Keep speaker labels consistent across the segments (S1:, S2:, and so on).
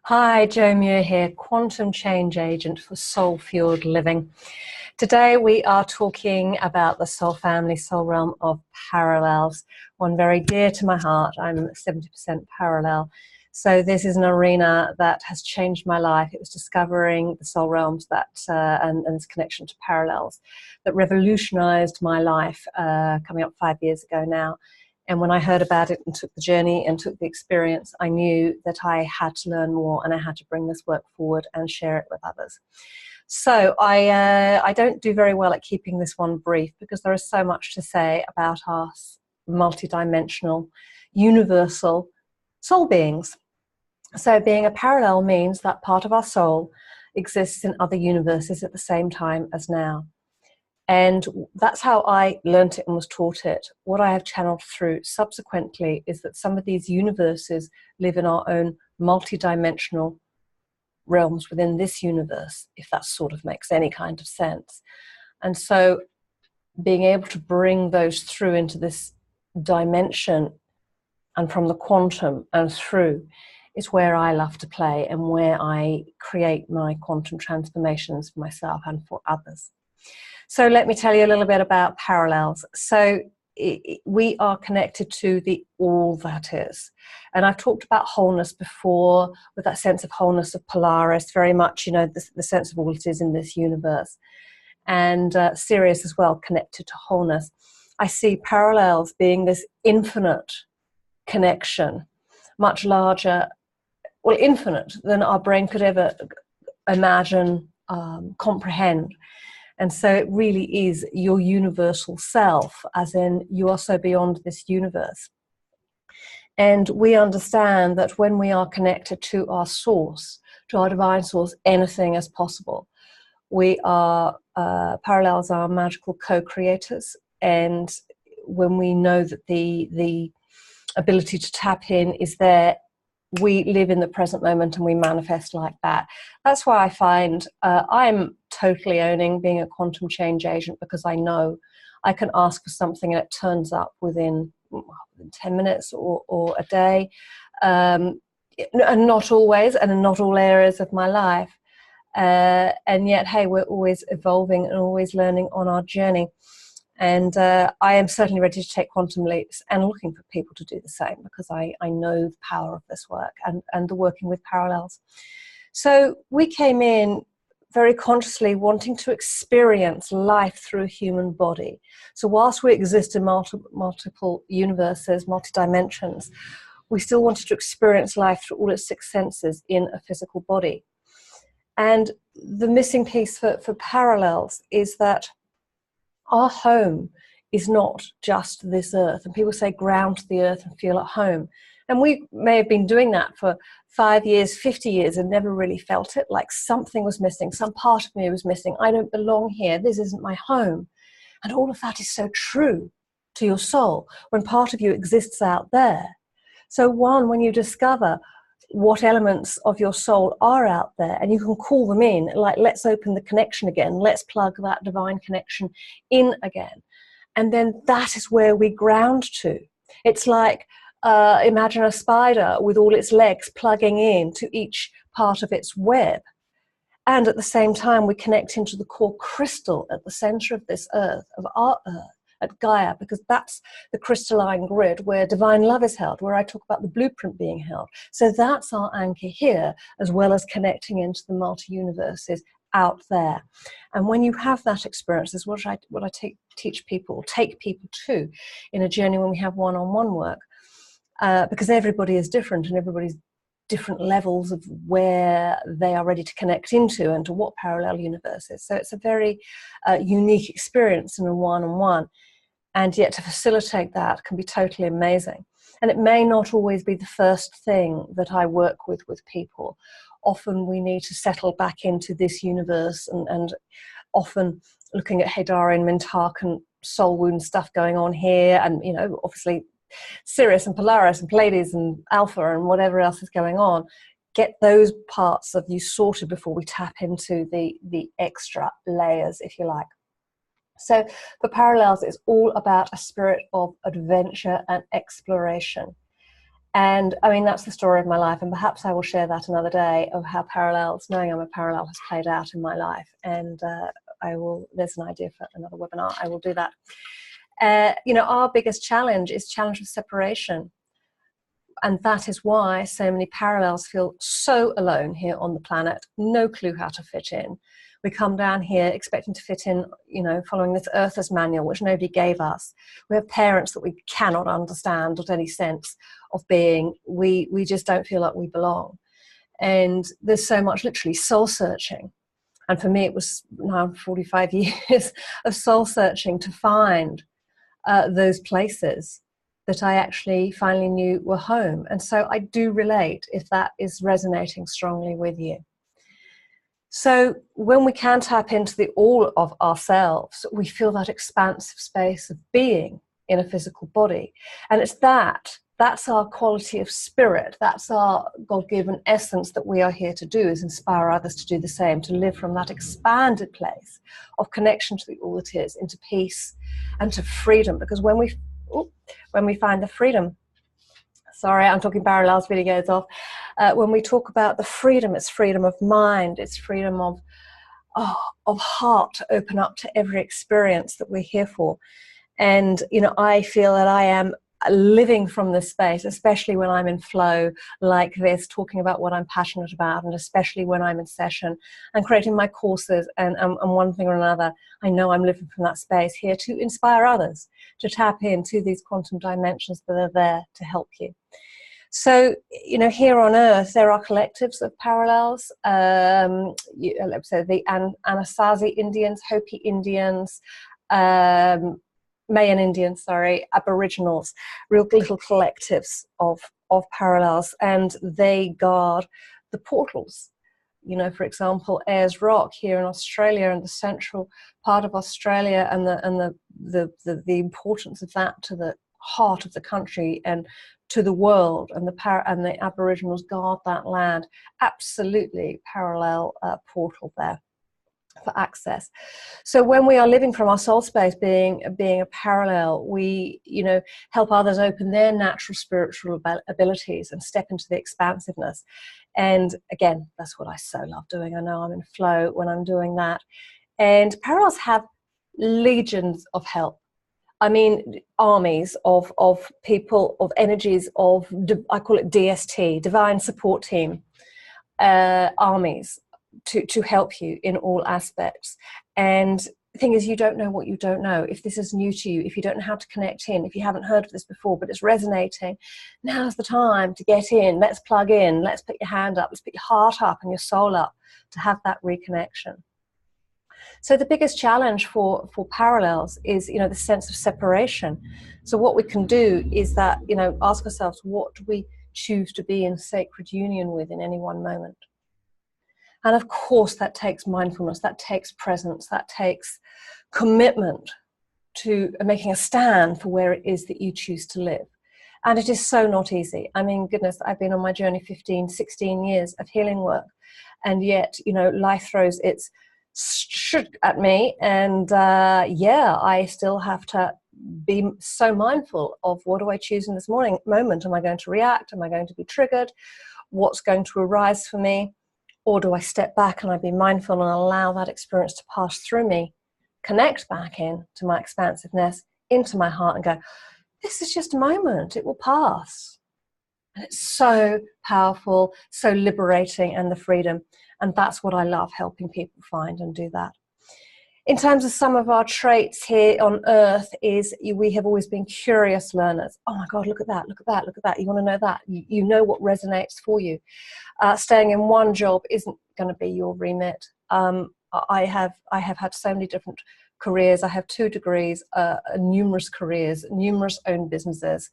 S1: Hi, Joe Muir here, quantum change agent for soul-fueled living. Today we are talking about the soul family, soul realm of parallels, one very dear to my heart. I'm 70% parallel. So this is an arena that has changed my life. It was discovering the soul realms and this connection to parallels that revolutionized my life coming up 5 years ago now. And when I heard about it and took the journey and took the experience, I knew that I had to learn more and I had to bring this work forward and share it with others. So I don't do very well at keeping this one brief because there is so much to say about our multidimensional, universal soul beings. So being a parallel means that part of our soul exists in other universes at the same time as now. And that's how I learnt it and was taught it. What I have channeled through subsequently is that some of these universes live in our own multidimensional realms within this universe, if that sort of makes any kind of sense. And so being able to bring those through into this dimension and from the quantum and through is where I love to play and where I create my quantum transformations for myself and for others. So let me tell you a little bit about parallels. So we are connected to the all that is. And I've talked about wholeness before, with that sense of wholeness of Polaris, very much, the sense of all it is in this universe. And Sirius as well, connected to wholeness. I see parallels being this infinite connection, much larger, well, infinite than our brain could ever imagine, comprehend. And so it really is your universal self, as in you are so beyond this universe. And we understand that when we are connected to our source, to our divine source, anything is possible. We are, parallels are magical co-creators. And when we know that the ability to tap in is there, we live in the present moment and we manifest like that. That's why I find I'm totally owning being a quantum change agent, because I know I can ask for something and it turns up within 10 minutes or a day. And not always, and in not all areas of my life. And yet, hey, we're always evolving and always learning on our journey. And I am certainly ready to take quantum leaps and looking for people to do the same, because I know the power of this work and the working with parallels. So we came in very consciously wanting to experience life through a human body. So whilst we exist in multiple universes, multi-dimensions, we still wanted to experience life through all its six senses in a physical body. And the missing piece for parallels is that our home is not just this earth. And people say ground to the earth and feel at home. And we may have been doing that for 5 years, 50 years and never really felt it, like something was missing, some part of me was missing. I don't belong here. This isn't my home. And all of that is so true to your soul when part of you exists out there. So when you discover what elements of your soul are out there and you can call them in, like let's open the connection again, let's plug that divine connection in again. And then that is where we ground to. It's like, imagine a spider with all its legs plugging in to each part of its web. And at the same time, we connect into the core crystal at the center of this earth, of our earth, at Gaia, because that's the crystalline grid where divine love is held, where I talk about the blueprint being held. So that's our anchor here, as well as connecting into the multi-universes out there. And when you have that experience, is what I teach people, take people to in a journey when we have one-on-one work, because everybody is different and everybody's different levels of where they are ready to connect into and to what parallel universes. So it's a very unique experience in a one-on-one. And yet to facilitate that can be totally amazing. And it may not always be the first thing that I work with people. Often we need to settle back into this universe and often looking at Hadara and Mintark and soul wound stuff going on here. And, obviously Sirius and Polaris and Pleiades and Alpha and whatever else is going on. Get those parts of you sorted before we tap into the extra layers, if you like. So for parallels, it's all about a spirit of adventure and exploration. And I mean, that's the story of my life. And perhaps I will share that another day, of how parallels, knowing I'm a parallel, has played out in my life. And there's an idea for another webinar. I will do that. Our biggest challenge is challenge of separation. And that is why so many parallels feel so alone here on the planet, no clue how to fit in. We come down here expecting to fit in, following this Earthers manual, which nobody gave us. We have parents that we cannot understand or any sense of being. We just don't feel like we belong. And there's so much literally soul searching. And for me, it was now 45 years of soul searching to find those places that I actually finally knew were home. And so I do relate if that is resonating strongly with you. So when we can tap into the all of ourselves, we feel that expansive space of being in a physical body. And it's that's our quality of spirit. That's our God-given essence that we are here to do, is inspire others to do the same, to live from that expanded place of connection to the all that is, into peace and to freedom. Because when we find the freedom, sorry, I'm talking parallels, video goes off. When we talk about the freedom, it's freedom of mind, it's freedom of heart to open up to every experience that we're here for. And, I feel that I am living from this space, especially when I'm in flow like this, talking about what I'm passionate about, and especially when I'm in session and creating my courses and one thing or another. I know I'm living from that space here to inspire others to tap into these quantum dimensions that are there to help you. So, here on Earth, there are collectives of parallels. Let's say the Anasazi Indians, Hopi Indians, Mayan Indians, Aboriginals, real little collectives of parallels, and they guard the portals. For example, Ayers Rock here in Australia, and the central part of Australia, and the importance of that to the heart of the country and to the world, and the Aboriginals guard that land. Absolutely parallel portal there for access. So when we are living from our soul space, being a parallel, we help others open their natural spiritual abilities and step into the expansiveness. And again, that's what I so love doing. I know I'm in flow when I'm doing that. And parallels have legions of help. I mean, armies of people, of energies, I call it DST, Divine Support Team, armies to help you in all aspects. And the thing is, you don't know what you don't know. If this is new to you, if you don't know how to connect in, if you haven't heard of this before, but it's resonating, now's the time to get in. Let's plug in. Let's put your hand up. Let's put your heart up and your soul up to have that reconnection. So the biggest challenge for parallels is, the sense of separation. So what we can do is that, ask ourselves, what do we choose to be in sacred union with in any one moment? And of course, that takes mindfulness, that takes presence, that takes commitment to making a stand for where it is that you choose to live. And it is so not easy. I mean, goodness, I've been on my journey 15, 16 years of healing work. And yet, life throws its shit at me. And I still have to be so mindful of, what do I choose in this moment? Am I going to react? Am I going to be triggered? What's going to arise for me? Or do I step back and I be mindful and allow that experience to pass through me, connect back in to my expansiveness, into my heart, and go, this is just a moment, it will pass. And it's so powerful, so liberating, and the freedom. And that's what I love, helping people find and do that. In terms of some of our traits here on Earth, is we have always been curious learners. Oh my God, look at that, look at that, look at that. You want to know that. You know what resonates for you. Staying in one job isn't going to be your remit. I have had so many different careers. I have 2 degrees, numerous careers, numerous owned businesses.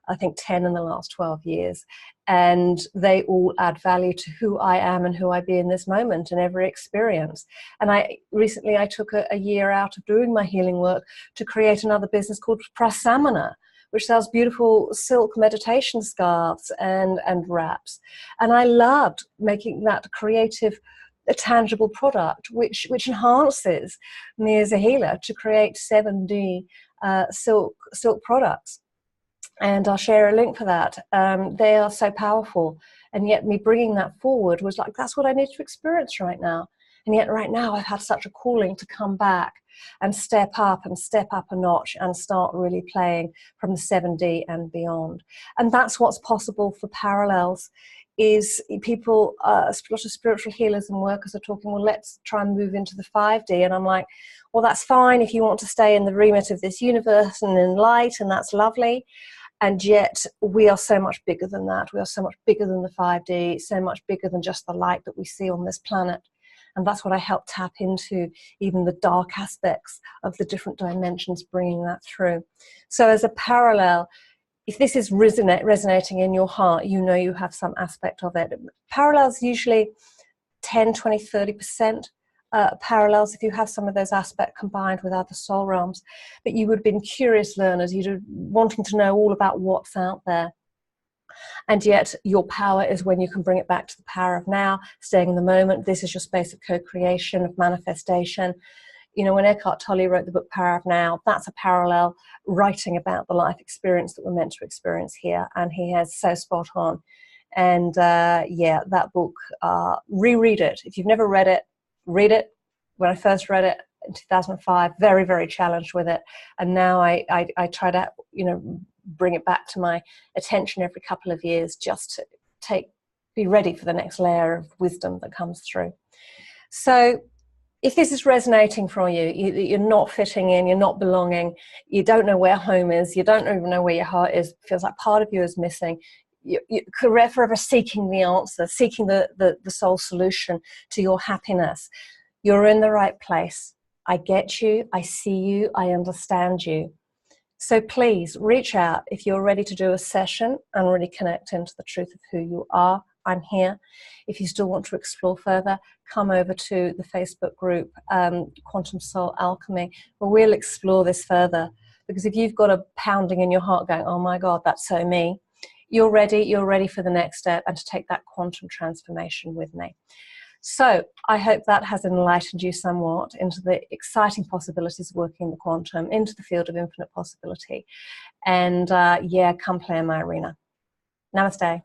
S1: I think 10 in the last 12 years. And they all add value to who I am and who I be in this moment and every experience. And recently I took a year out of doing my healing work to create another business called Prasamana, which sells beautiful silk meditation scarves and wraps. And I loved making that creative, a tangible product, which enhances me as a healer, to create 7D silk products. And I'll share a link for that. They are so powerful. And yet me bringing that forward was like, that's what I need to experience right now. And yet right now I've had such a calling to come back and step up a notch and start really playing from the 7D and beyond. And that's what's possible for parallels. Is people, a lot of spiritual healers and workers are talking, well, let's try and move into the 5D. And I'm like, well, that's fine if you want to stay in the remit of this universe and in light, and that's lovely. And yet we are so much bigger than that. We are so much bigger than the 5D, so much bigger than just the light that we see on this planet. And that's what I help tap into, even the dark aspects of the different dimensions, bringing that through. So as a parallel, if this is resonating in your heart, you know you have some aspect of it. Parallels usually 10, 20, 30% parallels if you have some of those aspects combined with other soul realms. But you would have been curious learners, you'd have wanting to know all about what's out there. And yet your power is when you can bring it back to the power of now, staying in the moment. This is your space of co-creation, of manifestation. You know, when Eckhart Tolle wrote the book Power of Now, that's a parallel writing about the life experience that we're meant to experience here. And he has so spot on. And yeah, that book, reread it. If you've never read it, read it. When I first read it in 2005, very, very challenged with it. And now I try to, you know, bring it back to my attention every couple of years, just to be ready for the next layer of wisdom that comes through. So if this is resonating for you, you're not fitting in, you're not belonging, you don't know where home is, you don't even know where your heart is, feels like part of you is missing, you're forever seeking the answer, seeking the soul solution to your happiness, you're in the right place. I get you, I see you, I understand you. So please reach out if you're ready to do a session and really connect into the truth of who you are. I'm here. If you still want to explore further, come over to the Facebook group, Quantum Soul Alchemy, where we'll explore this further. Because if you've got a pounding in your heart going, oh my God, that's so me, you're ready for the next step and to take that quantum transformation with me. So I hope that has enlightened you somewhat into the exciting possibilities of working in the quantum, into the field of infinite possibility. And yeah, come play in my arena. Namaste.